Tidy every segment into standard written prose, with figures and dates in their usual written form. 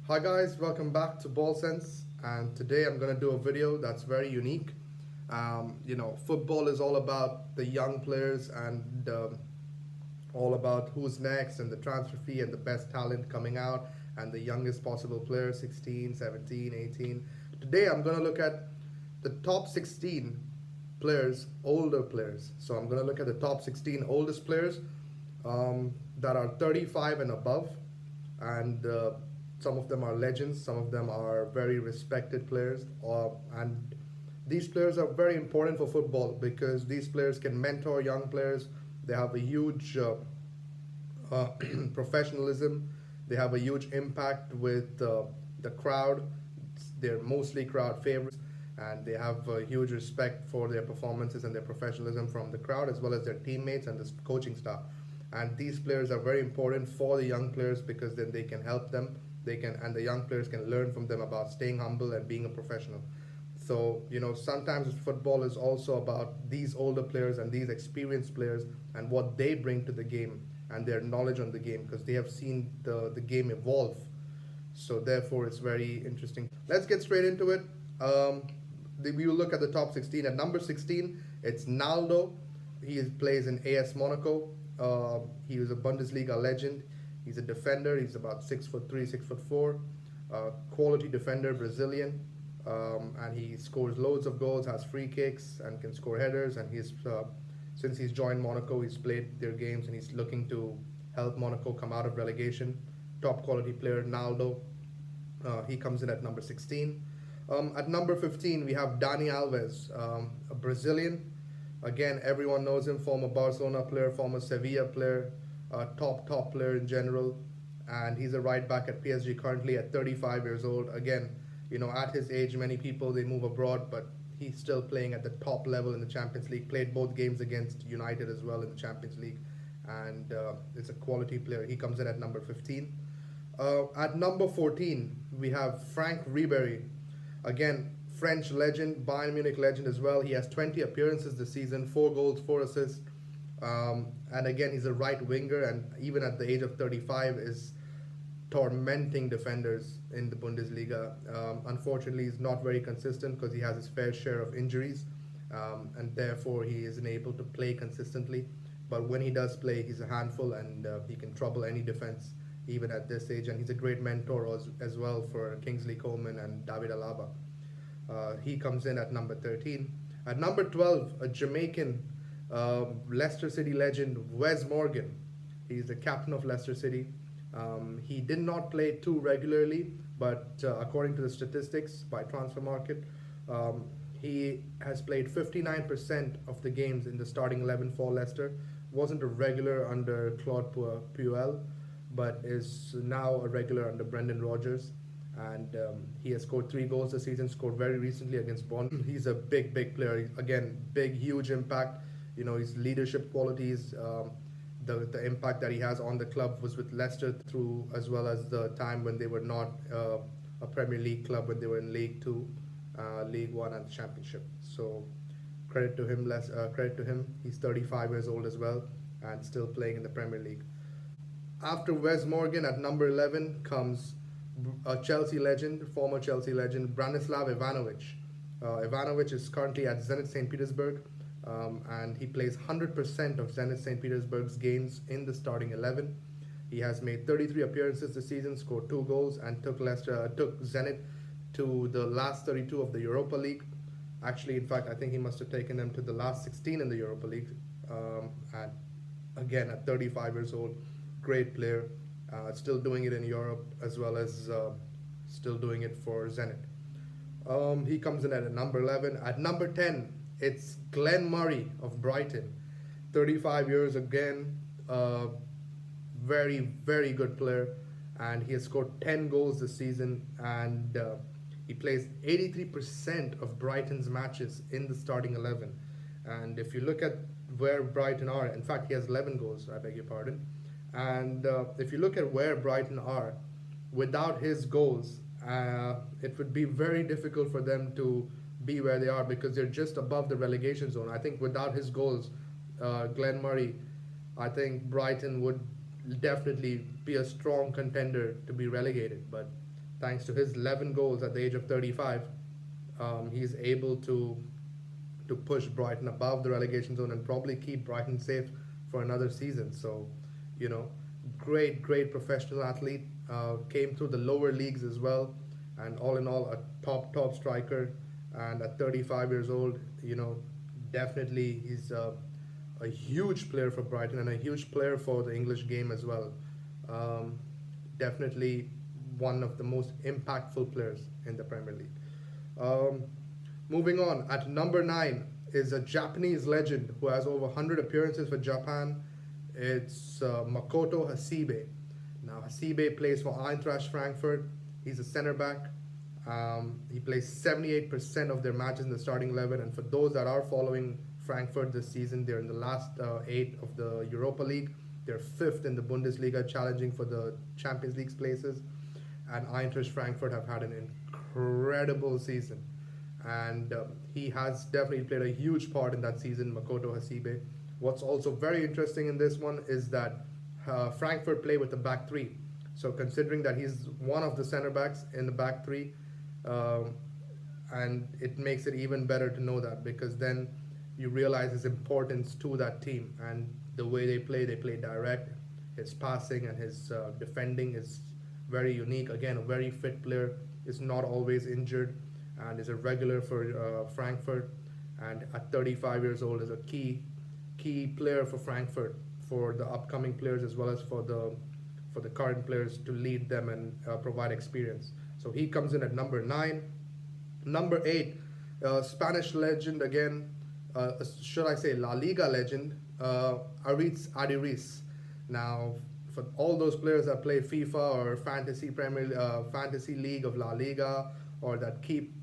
Hi guys, welcome back to Ball Sense, and today I'm gonna do a video that's very unique. Football is all about the young players and all about who's next and the transfer fee and the best talent coming out and the youngest possible player, 16, 17, 18. Today I'm gonna look at the top 16 players, older players. So I'm gonna look at the top 16 oldest players that are 35 and above, and some of them are legends, some of them are very respected players, and these players are very important for football because these players can mentor young players. They have a huge uh, professionalism. They have a huge impact with the crowd. They're mostly crowd favorites, and they have a huge respect for their performances and their professionalism from the crowd as well as their teammates and the coaching staff. And these players are very important for the young players because then they can help them. And the young players can learn from them about staying humble and being a professional. So, sometimes football is also about these older players and these experienced players and what they bring to the game and their knowledge on the game because they have seen the game evolve. So, therefore, it's very interesting. Let's get straight into it. We will look at the top 16. At number 16, it's Naldo. He plays in AS Monaco. He was a Bundesliga legend. He's a defender. He's about 6'3", 6'4", quality defender, Brazilian, and he scores loads of goals, has free kicks, and can score headers. And since he's joined Monaco, he's played their games, and he's looking to help Monaco come out of relegation. Top quality player, Naldo. He comes in at number 16. At number 15, we have Dani Alves, a Brazilian. Again, everyone knows him, former Barcelona player, former Sevilla player, top player in general, and he's a right back at PSG currently at 35 years old. Again, at his age, many people they move abroad, but he's still playing at the top level in the Champions League. Played both games against United as well in the Champions League, and is a quality player. He comes in at number 15. At number 14, we have Frank Ribéry, again French legend, Bayern Munich legend as well. He has 20 appearances this season, 4 goals, 4 assists. And again, he's a right winger, and even at the age of 35, is tormenting defenders in the Bundesliga. Unfortunately, he's not very consistent because he has his fair share of injuries, and therefore he isn't able to play consistently. But when he does play, he's a handful, and he can trouble any defense, even at this age. And he's a great mentor as well for Kingsley Coman and David Alaba. He comes in at number 13. At number 12, a Jamaican Leicester City legend, Wes Morgan. He's the captain of Leicester City. He did not play too regularly, but according to the statistics by Transfer Market, he has played 59% of the games in the starting 11 for Leicester. Wasn't a regular under Claude Puel, but is now a regular under Brendan Rodgers. And he has scored 3 goals this season, scored very recently against Bournemouth. He's a big player. Again, huge impact. His leadership qualities, the impact that he has on the club was with Leicester through, as well as the time when they were not a Premier League club, when they were in League Two, League One, and the Championship. So credit to him. Credit to him. He's 35 years old as well, and still playing in the Premier League. After Wes Morgan, at number 11 comes a Chelsea legend, former Chelsea legend, Branislav Ivanovic. Ivanovic is currently at Zenit St. Petersburg, and he plays 100% of Zenit St. Petersburg's games in the starting 11. He has made 33 appearances this season, scored 2 goals, and took Zenit to the last 32 of the Europa League. Actually, in fact, I think he must have taken them to the last 16 in the Europa League. And again, at 35 years old, great player. Still doing it in Europe as well as still doing it for Zenit. He comes in at number 11. At number 10, it's Glenn Murray of Brighton. 35 years again. Very good player. And he has scored 10 goals this season. And he plays 83% of Brighton's matches in the starting 11. And if you look at where Brighton are, in fact, he has 11 goals, I beg your pardon. And if you look at where Brighton are, without his goals, it would be very difficult for them to be where they are because they're just above the relegation zone. I think without his goals, Glenn Murray, I think Brighton would definitely be a strong contender to be relegated. But thanks to his 11 goals at the age of 35, he's able to push Brighton above the relegation zone and probably keep Brighton safe for another season. So, you know, great professional athlete. Came through the lower leagues as well, and all in all, a top striker. And at 35 years old, definitely he's a huge player for Brighton and a huge player for the English game as well. Um, Definitely one of the most impactful players in the Premier League. Um, Moving on, at number 9 is a Japanese legend who has over 100 appearances for Japan. It's Makoto Hasibe. Now, Hasibe plays for Eintracht Frankfurt. He's a center back. He plays 78% of their matches in the starting 11. And for those that are following Frankfurt this season, they're in the last 8 of the Europa League. They're 5th in the Bundesliga, challenging for the Champions League places. And Eintracht Frankfurt have had an incredible season. And he has definitely played a huge part in that season, Makoto Hasibe. What's also very interesting in this one is that Frankfurt play with the back three. So considering that he's one of the center backs in the back three, um, and it makes it even better to know that, because then you realize his importance to that team and the way they play direct. His passing and his defending is very unique. Again, a very fit player, is not always injured, and is a regular for Frankfurt. And at 35 years old, is a key player for Frankfurt, for the upcoming players as well as for the current players, to lead them and provide experience. So he comes in at number 9. Number 8, Spanish legend again, should I say La Liga legend, Aritz Adiris. Now, for all those players that play FIFA or fantasy league of La Liga, or that keep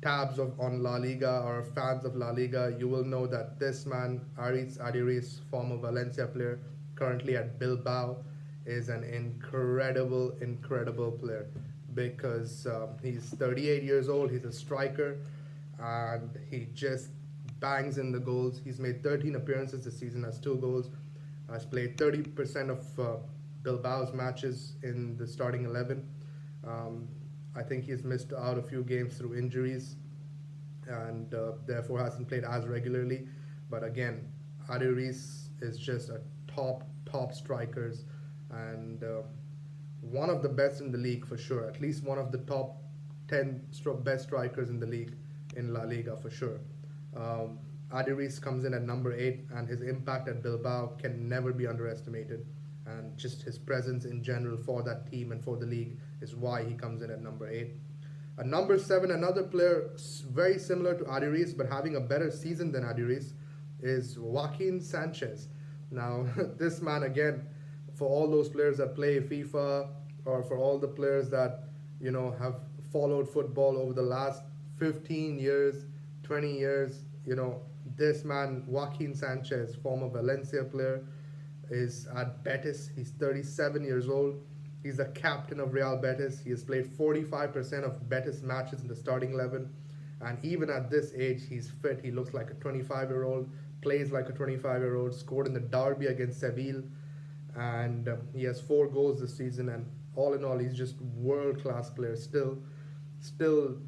tabs on La Liga, or fans of La Liga, you will know that this man, Aritz Adiris, former Valencia player, currently at Bilbao, is an incredible player, because he's 38 years old, he's a striker, and he just bangs in the goals. He's made 13 appearances this season, has 2 goals, has played 30% of Bilbao's matches in the starting 11. I think he's missed out a few games through injuries, and therefore hasn't played as regularly. But again, Adiris is just a top strikers, and one of the best in the league for sure. At least one of the top 10 best strikers in the league in La Liga for sure. Adiris comes in at number 8, and his impact at Bilbao can never be underestimated. And just his presence in general for that team and for the league is why he comes in at number 8. At number 7, another player very similar to Adiris but having a better season than Adiris, is Joaquin Sanchez. Now, this man again, for all those players that play FIFA, or for all the players that have followed football over the last 15 years, 20 years, this man, Joaquin Sanchez, former Valencia player, is at Betis. He's 37 years old. He's the captain of Real Betis. He has played 45% of Betis matches in the starting 11. And even at this age, he's fit. He looks like a 25-year-old, plays like a 25-year-old, scored in the derby against Seville. And he has 4 goals this season. And all in all, he's just world-class player. Still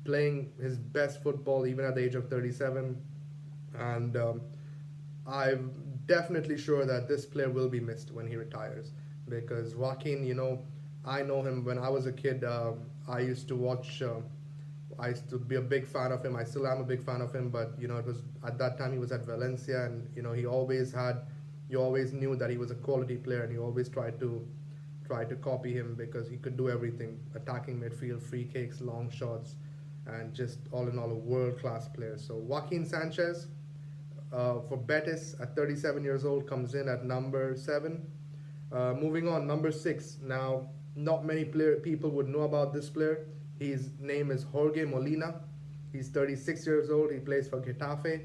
playing his best football even at the age of 37. And I'm definitely sure that this player will be missed when he retires, because Joaquin, I know him when I was a kid. I used to watch. I used to be a big fan of him. I still am a big fan of him, but it was at that time he was at Valencia, and he always had. You always knew that he was a quality player, and you always tried to copy him, because he could do everything: attacking midfield, free kicks, long shots, and just all in all a world-class player. So Joaquin Sanchez, for Betis at 37 years old, comes in at number 7. Moving on, number 6. Now, not many people would know about this player. His name is Jorge Molina. He's 36 years old. He plays for Getafe.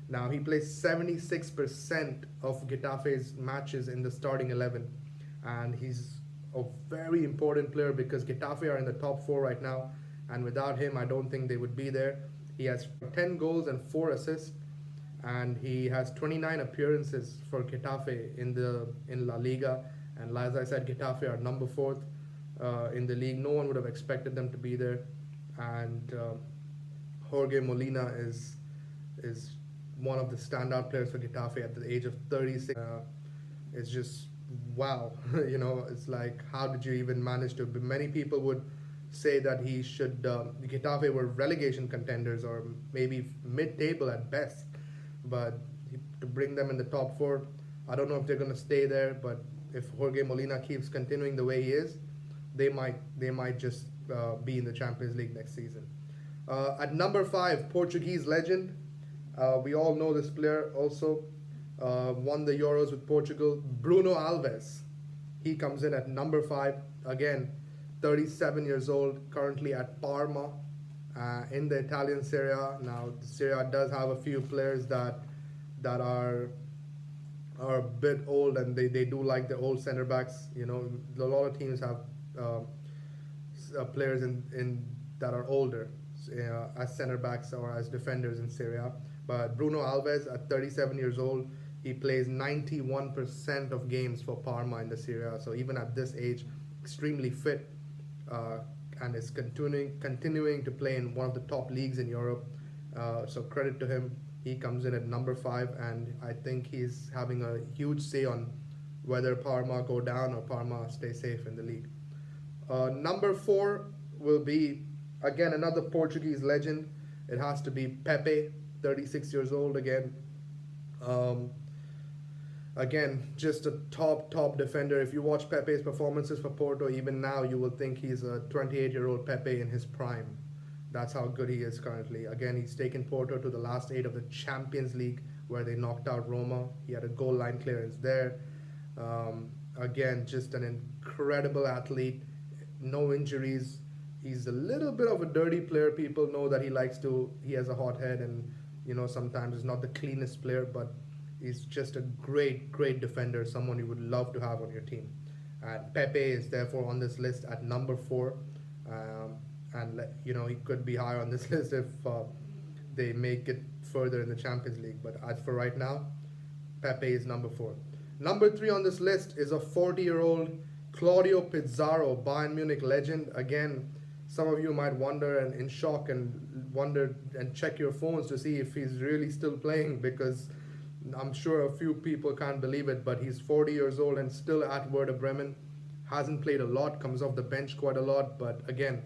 Now, he plays 76% of Getafe's matches in the starting 11. And he's a very important player, because Getafe are in the top 4 right now. And without him, I don't think they would be there. He has 10 goals and 4 assists. And he has 29 appearances for Getafe in La Liga. And as I said, Getafe are number 4th. in the league. No one would have expected them to be there, and Jorge Molina is one of the standout players for Getafe at the age of 36. It's just wow. It's like, how did you even manage to? Many people would say that he should. Getafe were relegation contenders or maybe mid-table at best, but to bring them in the top four, I don't know if they're going to stay there. But if Jorge Molina keeps continuing the way he is, they might just be in the Champions League next season. At number five, Portuguese legend. We all know this player also. Won the Euros with Portugal. Bruno Alves. He comes in at number five. Again, 37 years old, currently at Parma in the Italian Serie A. Now, the Serie A does have a few players that are a bit old, and they do like the old center backs. A lot of teams have players in that are older as center backs or as defenders in Serie A. But Bruno Alves, at 37 years old, he plays 91% of games for Parma in the Serie A. So even at this age, extremely fit, and is continuing to play in one of the top leagues in Europe. So credit to him. He comes in at number five, and I think he's having a huge say on whether Parma go down or Parma stay safe in the league. Number four will be, again, another Portuguese legend. It has to be Pepe, 36 years old again. Again, just a top defender. If you watch Pepe's performances for Porto, even now, you will think he's a 28-year-old Pepe in his prime. That's how good he is currently. Again, he's taken Porto to the last eight of the Champions League, where they knocked out Roma. He had a goal line clearance there. Again, just an incredible athlete. No injuries. He's a little bit of a dirty player. People know that he has a hot head, and sometimes is not the cleanest player, but he's just a great defender, someone you would love to have on your team. And Pepe is therefore on this list at number four. And he could be higher on this list if they make it further in the Champions League. But as for right now, Pepe is number four. Number three on this list is a 40-year-old Claudio Pizarro, Bayern Munich legend. Again, some of you might wonder and in shock and wonder and check your phones to see if he's really still playing, because I'm sure a few people can't believe it, but he's 40 years old and still at Werder Bremen. Hasn't played a lot, comes off the bench quite a lot, but again,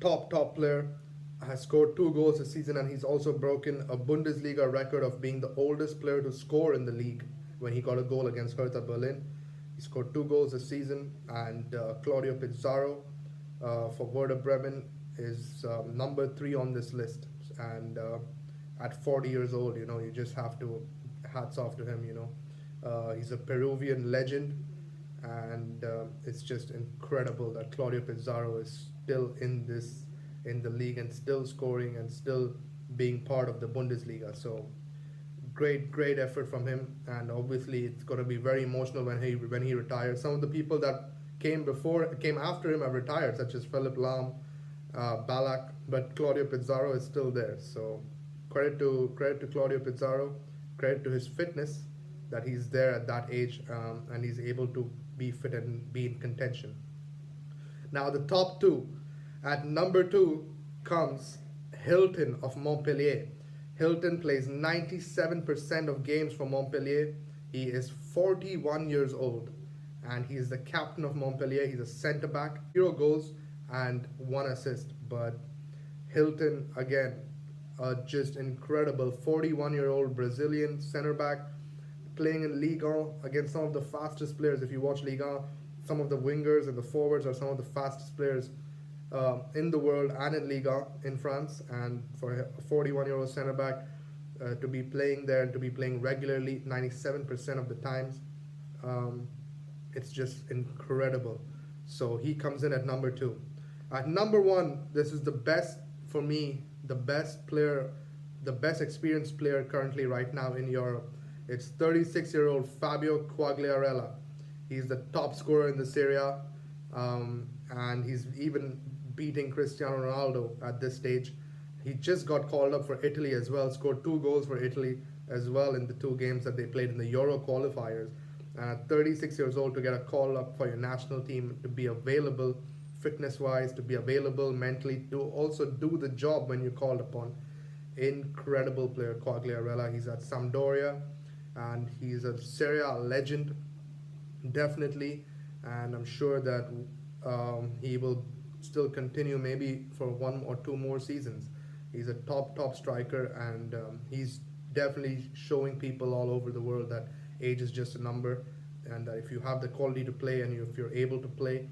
top player. Has scored 2 goals this season, and he's also broken a Bundesliga record of being the oldest player to score in the league when he got a goal against Hertha Berlin. He scored 2 goals this season, and Claudio Pizarro for Werder Bremen is number 3 on this list. And at 40 years old, you just have to hats off to him. He's a Peruvian legend, and it's just incredible that Claudio Pizarro is still in the league and still scoring and still being part of the Bundesliga. So great effort from him, and obviously it's going to be very emotional when he retires. Some of the people that came after him have retired, such as Philip Lahm, Ballack, but Claudio Pizarro is still there. So credit to Claudio Pizarro, credit to his fitness, that he's there at that age, and he's able to be fit and be in contention. Now the top 2. At number 2 comes Hilton of Montpellier. Hilton plays 97% of games for Montpellier. He is 41 years old, and he is the captain of Montpellier. He's a centre back, 0 goals and 1 assist. But Hilton, again, just incredible 41-year-old Brazilian centre back, playing in Ligue 1 against some of the fastest players. If you watch Ligue 1, some of the wingers and the forwards are some of the fastest players in the world and in Ligue 1 in France. And for a 41-year-old centre back to be playing there and to be playing regularly 97% of the times, it's just incredible. So he comes in at number 2. At number 1, this is the best for me, the best player, the best experienced player currently right now in Europe. It's 36-year-old Fabio Quagliarella. He's the top scorer in the Serie A, and he's even beating Cristiano Ronaldo at this stage. He just got called up for Italy as well, scored 2 goals for Italy as well in the 2 games that they played in the Euro qualifiers. And at 36 years old, to get a call up for your national team, to be available fitness wise, to be available mentally, to also do the job when you're called upon. Incredible player, Quagliarella. He's at Sampdoria, and he's a Serie A legend, definitely. And I'm sure that he will still continue maybe for one or two more seasons. He's a top striker, and he's definitely showing people all over the world that age is just a number, and that if you have the quality to play and if you're able to play,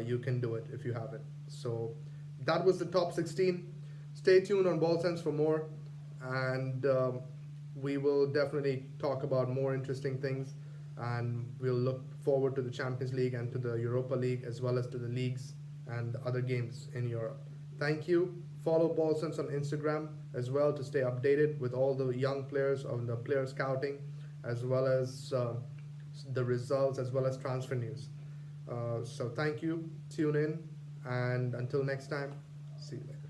you can do it if you have it. So that was the top 16. Stay tuned on Ball Sense for more, and we will definitely talk about more interesting things. And we'll look forward to the Champions League and to the Europa League, as well as to the leagues and other games in Europe. Thank you. Follow Ball Sense on Instagram as well to stay updated with all the young players on the player scouting, as well as the results, as well as transfer news. So thank you. Tune in, and until next time, see you later.